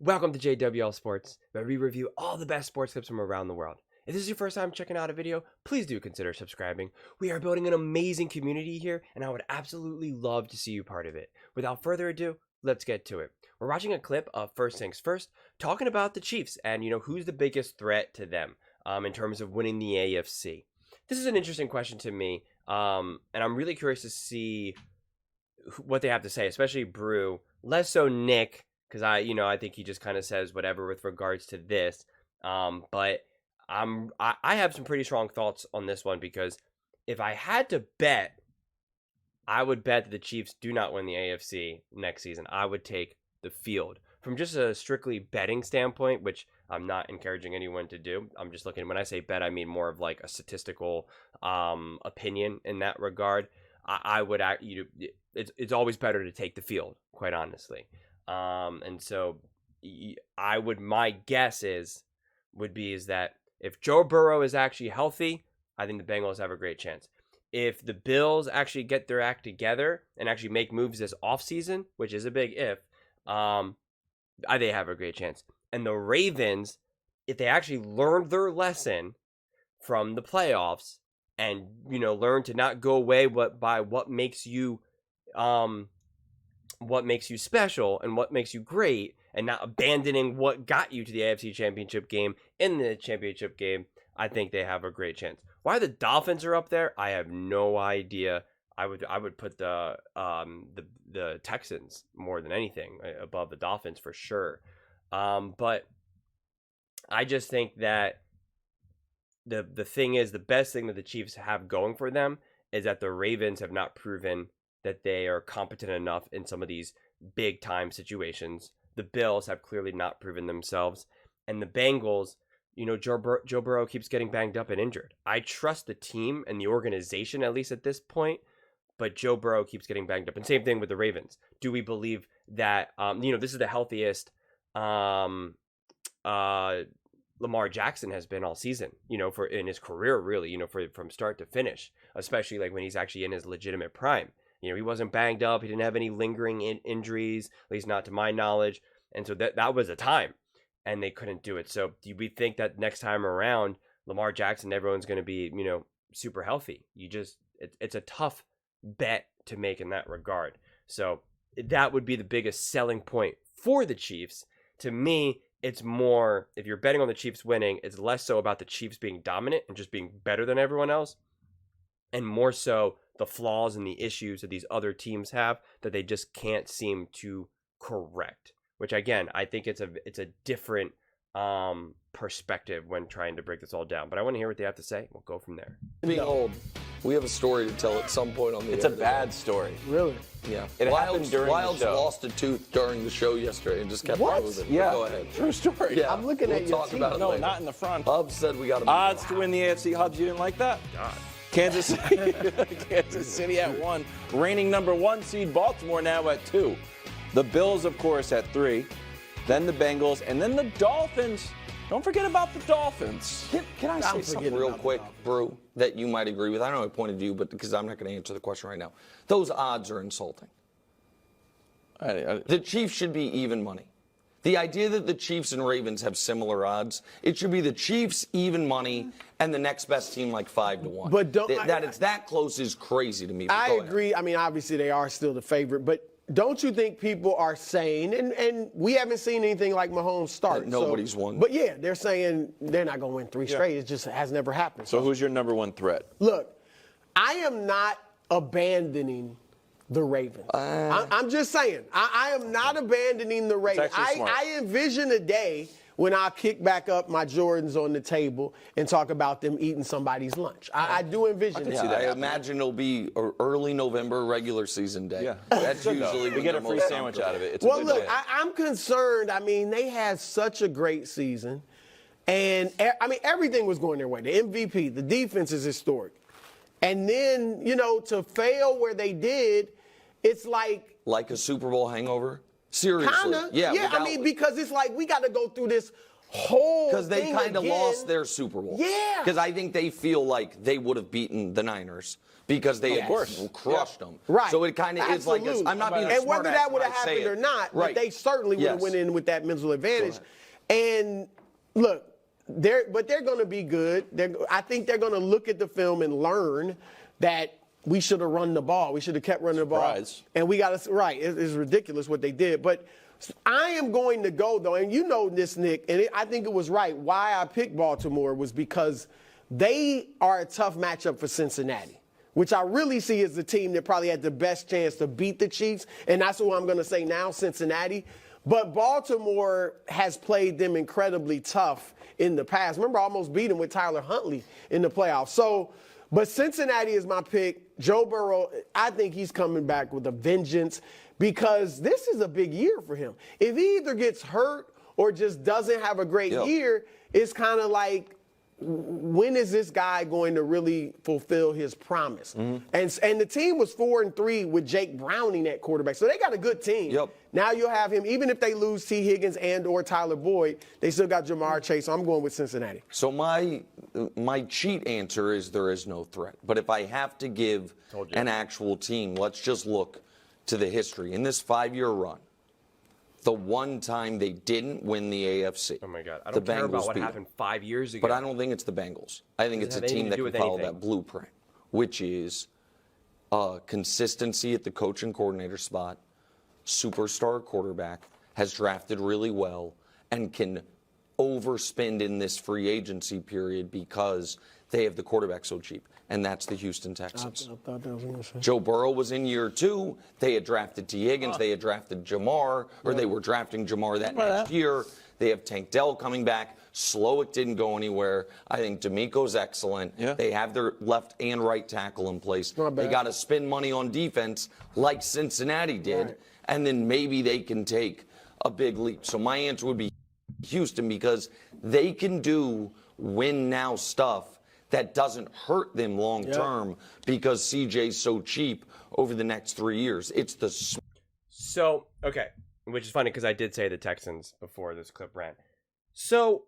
Welcome to JWL Sports, where we review all the best sports clips from around the world. If this is your first time checking out a video, please do consider subscribing. We are building an amazing community here, and I would absolutely love to see you part of it. Without further ado, let's get to it. We're watching a clip of First Things First, talking about the Chiefs and, who's the biggest threat to them in terms of winning the AFC. This is an interesting question to me, and I'm really curious to see what they have to say, especially Brew, less so Nick, because I think he just kind of says whatever with regards to this. But I have some pretty strong thoughts on this one, because if I had to bet, I would bet that the Chiefs do not win the AFC next season. I would take the field. From just a strictly betting standpoint, which I'm not encouraging anyone to do. I'm just looking, when I say bet, I mean more of like a statistical opinion in that regard. I would it's always better to take the field, quite honestly. And so my guess would be that if Joe Burrow is actually healthy, I think the Bengals have a great chance. If the Bills actually get their act together and actually make moves this offseason, which is a big if, they have a great chance. And the Ravens, if they actually learned their lesson from the playoffs and, learn to not go away by what makes you special and what makes you great, and not abandoning what got you to the AFC Championship game in the championship game, I think they have a great chance. Why the Dolphins are up there, I have no idea. I would put the Texans more than anything above the Dolphins for sure. But I just think that the thing is, the best thing that the Chiefs have going for them is that the Ravens have not proven that they are competent enough in some of these big time situations. The Bills have clearly not proven themselves. And the Bengals, Joe Burrow keeps getting banged up and injured. I trust the team and the organization, at least at this point, but Joe Burrow keeps getting banged up. And same thing with the Ravens. Do we believe that, this is the healthiest Lamar Jackson has been all season, for in his career, really, from start to finish, especially like when he's actually in his legitimate prime. He wasn't banged up. He didn't have any lingering injuries, at least not to my knowledge. And so that was a time, and they couldn't do it. So do we think that next time around, Lamar Jackson, everyone's going to be, super healthy? It's a tough bet to make in that regard. So that would be the biggest selling point for the Chiefs. To me, it's more, if you're betting on the Chiefs winning, it's less so about the Chiefs being dominant and just being better than everyone else, and more so the flaws and the issues that these other teams have that they just can't seem to correct. Which, again, I think it's a different perspective when trying to break this all down. But I want to hear what they have to say. We'll go from there. Being old, we have a story to tell at some point on the It's a bad story. Really? Yeah. It happened during Wilds the show. lost a tooth during the show yesterday and just kept What? moving. Yeah. Go ahead. True story. Yeah. I'm looking at your talk team. about it No, later. not in the front. Hub said we got to Odds to win the AFC. Hubs, you didn't like that? God. Kansas City, Kansas City at 1. Reigning number 1 seed Baltimore now at 2. The Bills, of course, at 3. Then the Bengals, and then the Dolphins. Don't forget about the Dolphins. Can I say something real quick, Brew, that you might agree with? I know I pointed to you, but because I'm not going to answer the question right now. Those odds are insulting. The Chiefs should be even money. The idea that the Chiefs and Ravens have similar odds, it should be the Chiefs even money and the next best team like 5-1. But that it's that close is crazy to me. But I go ahead. agree. I mean, obviously they are still the favorite, but don't you think people are saying, and we haven't seen anything like Mahomes start. That nobody's won. But yeah, they're saying they're not going to win 3 straight. It just has never happened. So who's your number 1 threat? Look, I am not abandoning the Ravens. I'm just saying, I am not abandoning the Ravens. I envision a day when I'll kick back up my Jordans on the table and talk about them eating somebody's lunch. I do envision that. Yeah, I imagine it'll be early November regular season day. Yeah. That's usually we get a free sandwich out of it. It's Well, a good look, day. I'm concerned. I mean, they had such a great season. And, I mean, everything was going their way. The MVP, the defense is historic. And then, to fail where they did, it's like a Super Bowl hangover. Seriously. Kinda. Yeah. I mean, because it's like we got to go through this whole because they thing kind of again. lost their Super Bowl. Yeah. Because I think they feel like they would have beaten the Niners because they had crushed them. Right. So it kind of is like Absolutely. I'm not being a and smart whether ass that would have when I say happened or it. not, Right. but they certainly would have Yes. went in with that mental advantage. And look, they're going to be good. I think they're going to look at the film and learn that we should have run the ball. We should have kept running the ball. And we got to right. It's ridiculous what they did, but. I am going to go, though, and you know this, Nick, and I think it was right. Why I picked Baltimore was because they are a tough matchup for Cincinnati, which I really see as the team that probably had the best chance to beat the Chiefs, and that's what I'm going to say now, Cincinnati. But Baltimore has played them incredibly tough in the past. Remember, I almost beat them with Tyler Huntley in the playoffs. But Cincinnati is my pick. Joe Burrow, I think he's coming back with a vengeance because this is a big year for him. If he either gets hurt or just doesn't have a great year, it's kind of like, when is this guy going to really fulfill his promise? And the team was 4-3 with Jake Browning at quarterback. So they got a good team. Now you'll have him, even if they lose T. Higgins and or Tyler Boyd, they still got Jamar Chase. So I'm going with Cincinnati. So my cheat answer is there is no threat. But if I have to give an actual team, let's just look to the history. In this 5-year run, the one time they didn't win the AFC. Oh, my God. I don't care about what happened 5 years ago. But I don't think it's the Bengals. I think it's a team that can follow that blueprint, which is consistency at the coach and coordinator spot, superstar quarterback, has drafted really well, and can overspend in this free agency period because they have the quarterback so cheap, and that's the Houston Texans. I thought that was going to say. Joe Burrow was in year 2. They had drafted T. Higgins. They had drafted Jamar, or they were drafting Jamar that next year. They have Tank Dell coming back. Slowick didn't go anywhere. I think D'Amico's excellent. They have their left and right tackle in place. They got to spend money on defense like Cincinnati did, and then maybe they can take a big leap. So my answer would be Houston because they can do win-now stuff that doesn't hurt them long term because CJ's so cheap over the next 3 years. It's the So, okay, which is funny because I did say the Texans before this clip ran. So,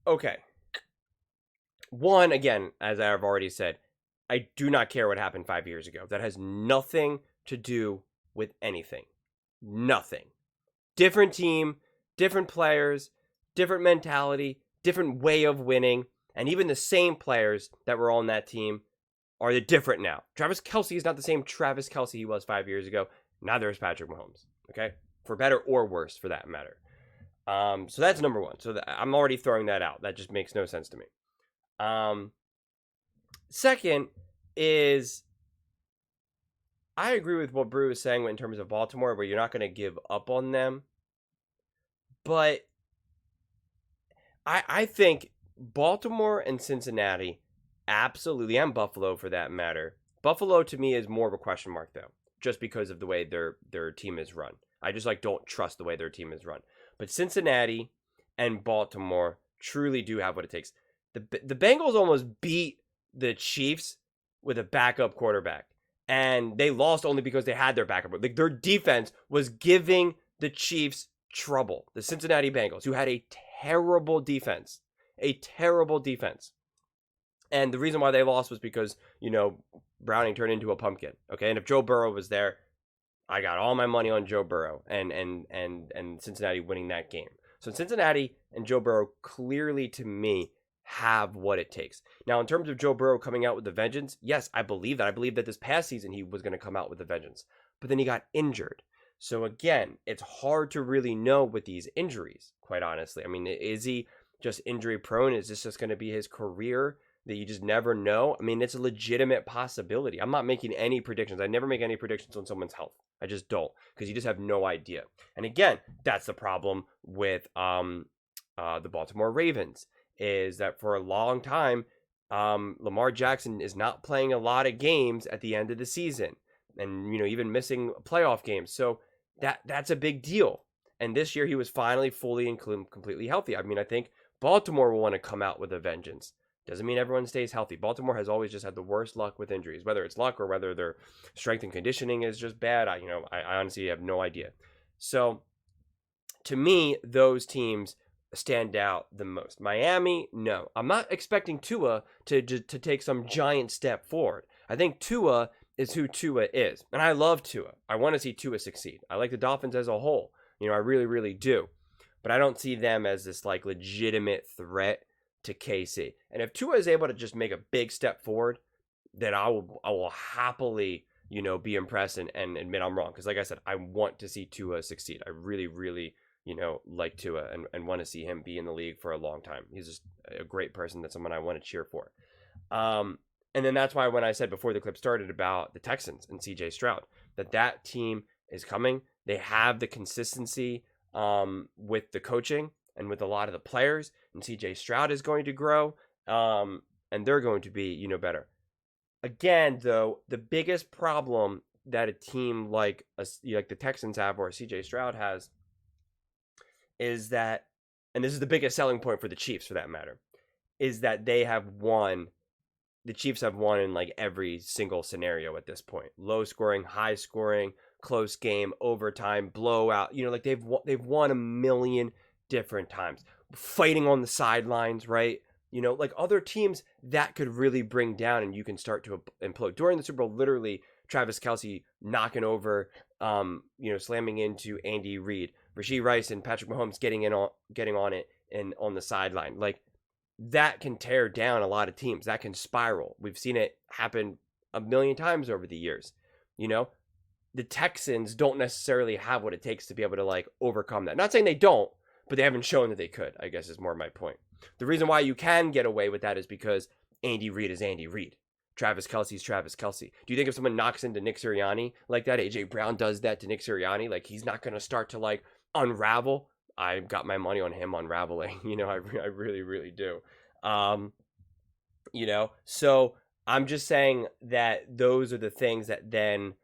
okay. One, again, as I've already said, I do not care what happened 5 years ago. That has nothing to do with anything. Nothing. Different team, different players, different mentality, different way of winning. And even the same players that were on that team are different now. Travis Kelce is not the same Travis Kelce he was 5 years ago. Neither is Patrick Mahomes. Okay? For better or worse, for that matter. So that's number one. So I'm already throwing that out. That just makes no sense to me. Second is, I agree with what Brew is saying in terms of Baltimore, where you're not going to give up on them. But I think Baltimore and Cincinnati, absolutely, and Buffalo for that matter. Buffalo to me is more of a question mark though, just because of the way their team is run. I just don't trust the way their team is run. But Cincinnati and Baltimore truly do have what it takes. The Bengals almost beat the Chiefs with a backup quarterback, and they lost only because they had their backup. Like, their defense was giving the Chiefs trouble. The Cincinnati Bengals, who had a terrible defense. And the reason why they lost was because, Browning turned into a pumpkin. Okay. And if Joe Burrow was there, I got all my money on Joe Burrow and Cincinnati winning that game. So Cincinnati and Joe Burrow clearly, to me, have what it takes. Now, in terms of Joe Burrow coming out with a vengeance, yes, I believe that. I believe that this past season he was going to come out with a vengeance. But then he got injured. So again, it's hard to really know with these injuries, quite honestly. I mean, is he just injury prone? Is this just going to be his career that you just never know? I mean, it's a legitimate possibility. I'm not making any predictions. I never make any predictions on someone's health. I just don't, because you just have no idea. And again, that's the problem with the Baltimore Ravens, is that for a long time, Lamar Jackson is not playing a lot of games at the end of the season, and even missing playoff games. So that's a big deal. And this year he was finally fully and completely healthy. I mean, I think Baltimore will want to come out with a vengeance. Doesn't mean everyone stays healthy. Baltimore has always just had the worst luck with injuries, whether it's luck or whether their strength and conditioning is just bad. I honestly have no idea. So to me, those teams, stand out the most? Miami, no. I'm not expecting Tua to take some giant step forward. I think Tua is who Tua is. And I love Tua. I want to see Tua succeed. I like the Dolphins as a whole. I really, really do. But I don't see them as this like legitimate threat to KC. And if Tua is able to just make a big step forward, then I will happily, be impressed and admit I'm wrong. Because like I said, I want to see Tua succeed. I really, really, like Tua and want to see him be in the league for a long time. He's just a great person. That's someone I want to cheer for. And then that's why when I said before the clip started about the Texans and CJ Stroud, that team is coming. They have the consistency with the coaching and with a lot of the players. And CJ Stroud is going to grow. And they're going to be, better. Again, though, the biggest problem that a team like the Texans have or CJ Stroud has is that, and this is the biggest selling point for the Chiefs for that matter, is that they have won. The Chiefs have won in like every single scenario at this point. Low scoring, high scoring, close game, overtime, blowout. They've won a million different times. Fighting on the sidelines, right? Like other teams that could really bring down and you can start to implode. During the Super Bowl, literally Travis Kelce knocking over, slamming into Andy Reid, Rashee Rice and Patrick Mahomes getting on it and on the sideline. Like that can tear down a lot of teams. That can spiral. We've seen it happen a million times over the years. The Texans don't necessarily have what it takes to be able to like overcome that. Not saying they don't, but they haven't shown that they could, I guess is more my point. The reason why you can get away with that is because Andy Reid is Andy Reid. Travis Kelce's Travis Kelce. Do you think if someone knocks into Nick Sirianni like that, AJ Brown does that to Nick Sirianni, like he's not going to start to like unravel? I got my money on him unraveling. I really, really do. So I'm just saying that those are the things that then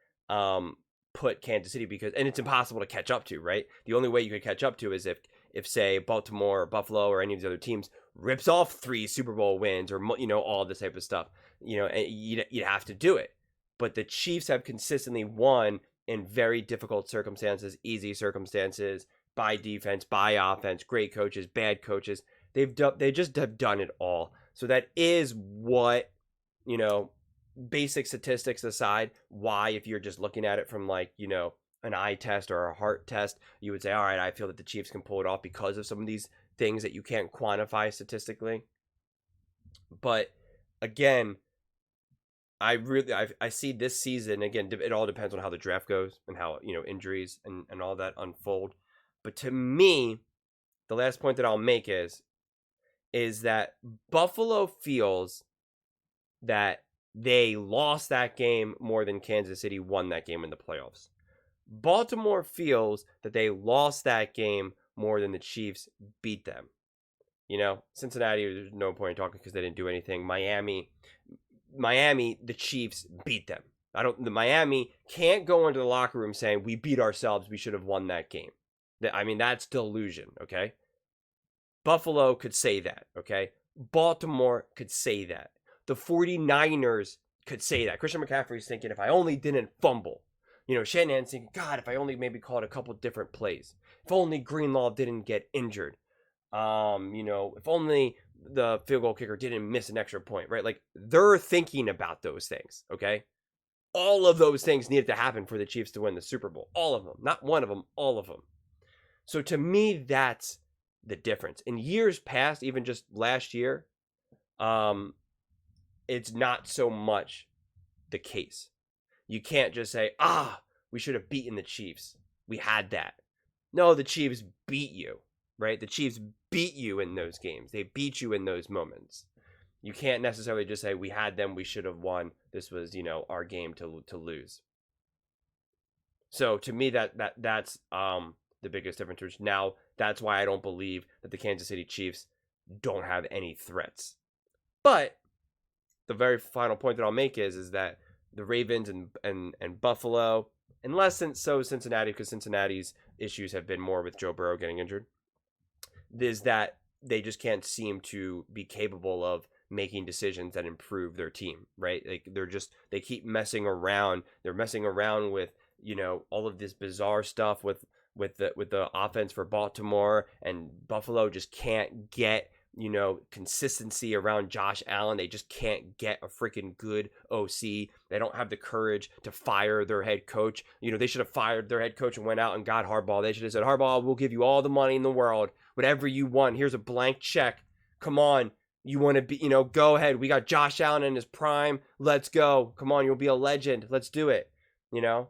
put Kansas City and it's impossible to catch up to, right? The only way you could catch up to is if say Baltimore or Buffalo or any of these other teams rips off 3 Super Bowl wins or all this type of stuff, and you'd have to do it. But the Chiefs have consistently won in very difficult circumstances, easy circumstances, by defense, by offense, great coaches, bad coaches. They just have done it all. So that is what, basic statistics aside, why if you're just looking at it from like, an eye test or a heart test, you would say, all right, I feel that the Chiefs can pull it off because of some of these things that you can't quantify statistically. But again, I see this season, again, it all depends on how the draft goes and how, injuries and all that unfold. But to me, the last point that I'll make is that Buffalo feels that they lost that game more than Kansas City won that game in the playoffs. Baltimore feels that they lost that game more than the Chiefs beat them. Cincinnati, there's no point in talking because they didn't do anything. Miami, the Chiefs beat them. The Miami can't go into the locker room saying we beat ourselves, we should have won that game. That's delusion, okay? Buffalo could say that, okay? Baltimore could say that. The 49ers could say that. Christian McCaffrey's thinking, if I only didn't fumble. Shanahan's thinking, God, if I only maybe called a couple different plays. If only Greenlaw didn't get injured. If only the field goal kicker didn't miss an extra point, right? Like, they're thinking about those things, okay? All of those things needed to happen for the Chiefs to win the Super Bowl. All of them. Not one of them, all of them. So to me, that's the difference. In years past, even just last year, it's not so much the case. You can't just say, we should have beaten the Chiefs. We had that. No, the Chiefs beat you, right? The Chiefs beat you in those games. They beat you in those moments. You can't necessarily just say, we had them, we should have won. This was, our game to lose. So to me, that's the biggest difference. Which now, that's why I don't believe that the Kansas City Chiefs don't have any threats. But the very final point that I'll make is that the Ravens and Buffalo, and less than so Cincinnati, because Cincinnati's issues have been more with Joe Burrow getting injured, is that they just can't seem to be capable of making decisions that improve their team, right? Like they keep messing around. They're messing around with, all of this bizarre stuff with with the offense for Baltimore, and Buffalo just can't get, you know, consistency around Josh Allen. They just can't get a freaking good OC. They don't have the courage to fire their head coach. You know, they should have fired their head coach and went out and got Harbaugh. They should have said, Harbaugh, we'll give you all the money in the world, whatever you want. Here's a blank check. Come on. You want to be, you know, go ahead. We got Josh Allen in his prime. Let's go. Come on. You'll be a legend. Let's do it. You know,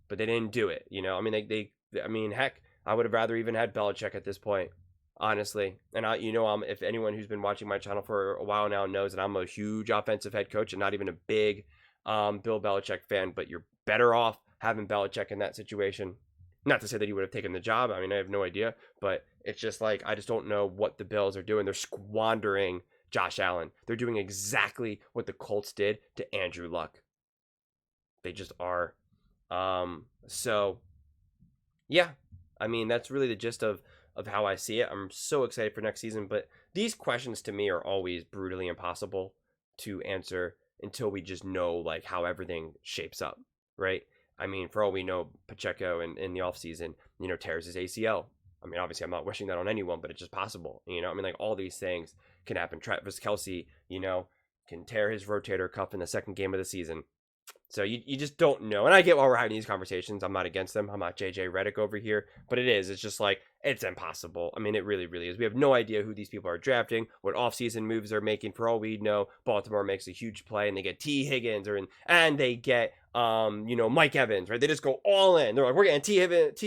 but they didn't do it. You know, I mean, heck, I would have rather even had Belichick at this point, honestly. And if anyone who's been watching my channel for a while now knows that I'm a huge offensive head coach and not even a big Bill Belichick fan, but you're better off having Belichick in that situation. Not to say that he would have taken the job. I mean, I have no idea, but it's just like, I just don't know what the Bills are doing. They're squandering Josh Allen. They're doing exactly what the Colts did to Andrew Luck. They just are. So yeah, I mean, that's really the gist of how I see it. I'm so excited for next season, but these questions to me are always brutally impossible to answer until we just know like how everything shapes up, right? I mean, for all we know, Pacheco in the offseason, you know, tears his ACL. I mean, obviously I'm not wishing that on anyone, but it's just possible, you know? I mean, like, all these things can happen. Travis Kelce, you know, can tear his rotator cuff in the second game of the season. So you just don't know. And I get why we're having these conversations. I'm not against them. I'm not JJ Redick over here. But it's just like, it's impossible. I mean, it really, really is. We have no idea who these people are drafting, what offseason moves they're making. For all we know, Baltimore makes a huge play and they get T. Higgins and they get, you know, Mike Evans, right? They just go all in. They're like, we're getting T.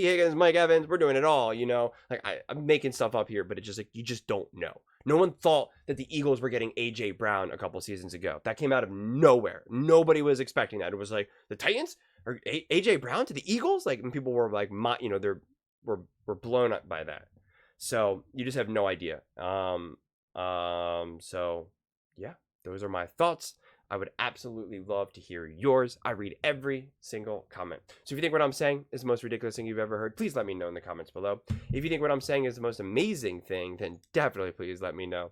Higgins, Mike Evans. We're doing it all, you know? Like, I'm making stuff up here, but it's just like, you just don't know. No one thought that the Eagles were getting A.J. Brown a couple seasons ago. That came out of nowhere. Nobody was expecting that. It was like, the Titans? Or A.J. Brown to the Eagles? Like, and people were like, you know, we're blown up by that. So, you just have no idea. So, yeah, those are my thoughts. I would absolutely love to hear yours. I read every single comment. So if you think what I'm saying is the most ridiculous thing you've ever heard, please let me know in the comments below. If you think what I'm saying is the most amazing thing, then definitely please let me know.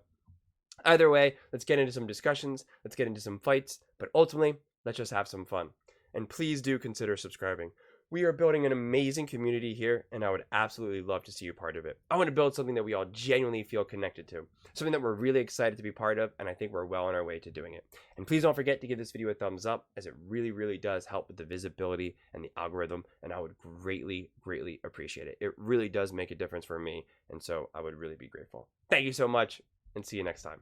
Either way, let's get into some discussions. Let's get into some fights. But ultimately, let's just have some fun. And please do consider subscribing. We are building an amazing community here, and I would absolutely love to see you part of it. I want to build something that we all genuinely feel connected to, something that we're really excited to be part of, and I think we're well on our way to doing it. And please don't forget to give this video a thumbs up, as it really, really does help with the visibility and the algorithm, and I would greatly, greatly appreciate it. It really does make a difference for me, and so I would really be grateful. Thank you so much, and see you next time.